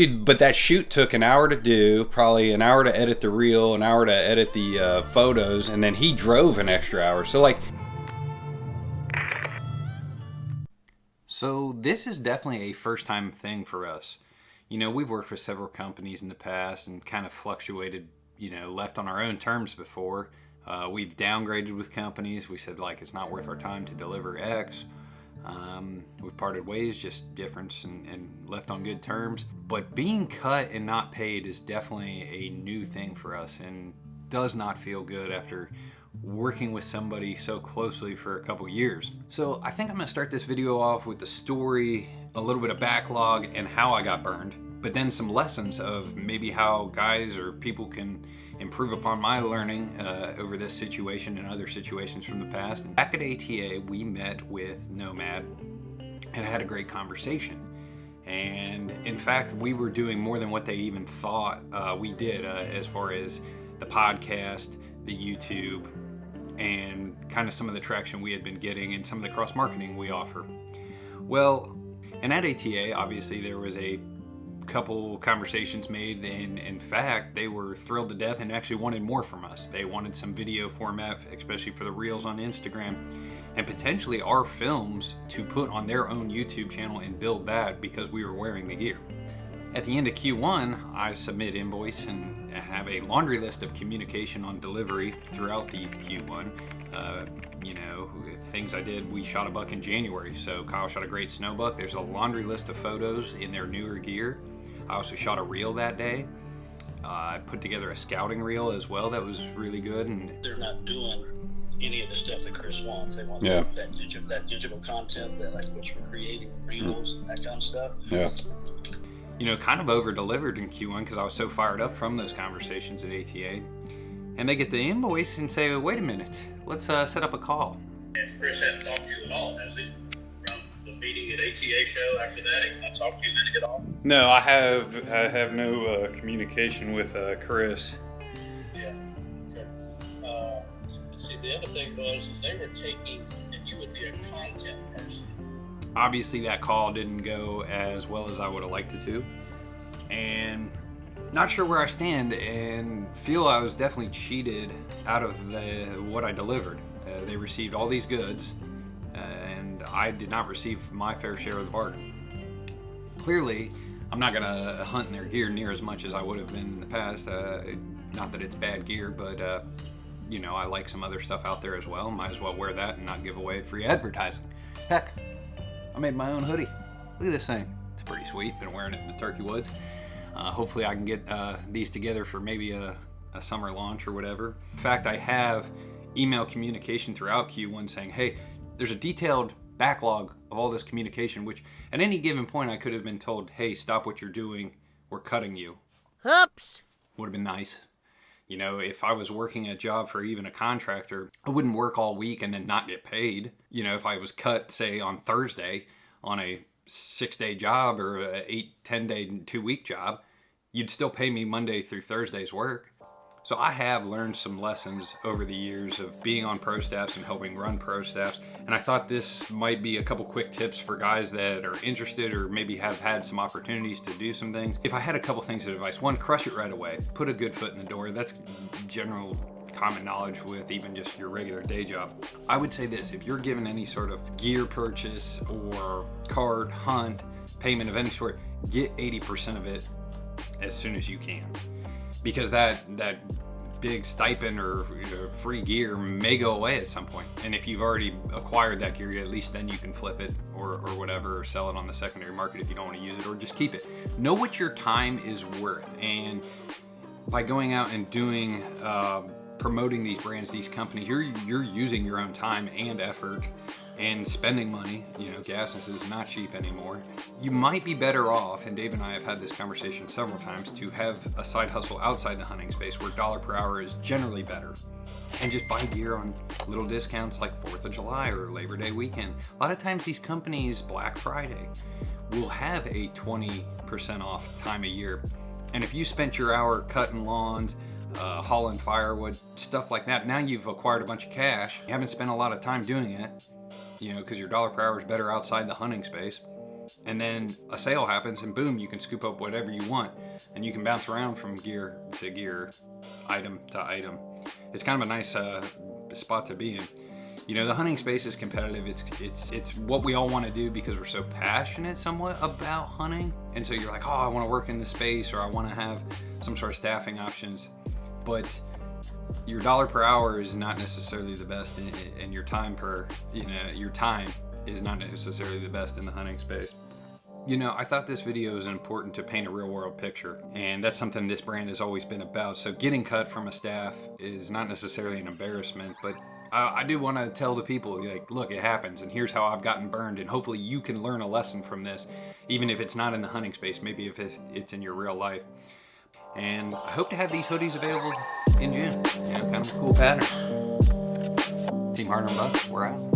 Dude, but that shoot took an hour to do, probably an hour to edit the reel, an hour to edit the photos, and then he drove an extra hour. So this is definitely a first-time thing for us. We've worked with several companies in the past and kind of fluctuated, left on our own terms before. We've downgraded with companies. We said, it's not worth our time to deliver X. We've parted ways, just difference and left on good terms. But being cut and not paid is definitely a new thing for us and does not feel good after working with somebody so closely for a couple years. So I think I'm gonna start this video off with the story, a little bit of backlog, and how I got burned, but then some lessons of maybe how guys or people can improve upon my learning over this situation and other situations from the past. Back at ATA, we met with Nomad and had a great conversation. And in fact, we were doing more than what they even thought we did as far as the podcast, the YouTube, and kind of some of the traction we had been getting and some of the cross-marketing we offer. Well, and at ATA, obviously, there was a couple conversations made, and in fact they were thrilled to death and actually wanted more from us. They wanted some video format, especially for the reels on Instagram, and potentially our films to put on their own YouTube channel and build that because we were wearing the gear. At the end of Q1, I submit invoice and have a laundry list of communication on delivery throughout the Q1. Things I did, we shot a buck in January, so Kyle shot a great snow buck. There's a laundry list of photos in their newer gear. I also shot a reel that day. I put together a scouting reel as well that was really good. And they're not doing any of the stuff that Chris wants. They want that digital content, that like what you're creating, reels, that kind of stuff. Yeah. Kind of over-delivered in Q1 because I was so fired up from those conversations at ATA. And they get the invoice and say, wait a minute, let's set up a call. And Chris hasn't talked to you at all, has he? From the meeting at ATA show after that, he's not talked to you then at all? No, I have no communication with Chris. Yeah. Okay. See, the other thing was they were taking, and you would be a content person. Obviously, that call didn't go as well as I would have liked it to, and not sure where I stand, and feel I was definitely cheated out of what I delivered. They received all these goods, and I did not receive my fair share of the bargain. Clearly, I'm not going to hunt in their gear near as much as I would have been in the past. Not that it's bad gear, but I like some other stuff out there as well. Might as well wear that and not give away free advertising. Heck, I made my own hoodie. Look at this thing. It's pretty sweet. Been wearing it in the turkey woods. Hopefully I can get these together for maybe a summer launch or whatever. In fact, I have email communication throughout Q1 saying, hey, there's a detailed backlog of all this communication, which at any given point I could have been told, hey, stop what you're doing. We're cutting you. Oops. Would have been nice. If I was working a job for even a contractor, I wouldn't work all week and then not get paid. If I was cut, say, on Thursday on a 6-day job or a 8-10 day 2-week job, you'd still pay me Monday through Thursday's work. So I have learned some lessons over the years of being on pro staffs and helping run pro staffs, and I thought this might be a couple quick tips for guys that are interested or maybe have had some opportunities to do some things. If I had a couple things of advice, one, crush it right away. Put a good foot in the door. That's general common knowledge with even just your regular day job. I would say this: if you're given any sort of gear purchase or card, hunt, payment of any sort, get 80% of it as soon as you can. Because that big stipend or free gear may go away at some point. And if you've already acquired that gear, at least then you can flip it or whatever, or sell it on the secondary market if you don't want to use it, or just keep it. Know what your time is worth. And by going out and doing, promoting these brands, these companies, you're using your own time and effort and spending money. Gas is not cheap anymore. You might be better off, and Dave and I have had this conversation several times, to have a side hustle outside the hunting space where dollar per hour is generally better. And just buy gear on little discounts like 4th of July or Labor Day weekend. A lot of times these companies, Black Friday, will have a 20% off time of year. And if you spent your hour cutting lawns, hauling firewood, stuff like that, now you've acquired a bunch of cash. You haven't spent a lot of time doing it, because your dollar per hour is better outside the hunting space. And then a sale happens and boom, you can scoop up whatever you want, and you can bounce around from gear to gear, item to item. It's kind of a nice spot to be in. You know, the hunting space is competitive. It's what we all want to do because we're so passionate somewhat about hunting. And so you're like, oh, I want to work in this space, or I want to have some sort of staffing options. But your dollar per hour is not necessarily the best, and your time is not necessarily the best in the hunting space. You know, I thought this video was important to paint a real world picture, and that's something this brand has always been about. So getting cut from a staff is not necessarily an embarrassment, but I do want to tell the people, like, look, it happens, and here's how I've gotten burned, and hopefully you can learn a lesson from this, even if it's not in the hunting space, maybe if it's in your real life. And I hope to have these hoodies available in June. You know, kind of a cool pattern. Team Hard on Bucks, we're out.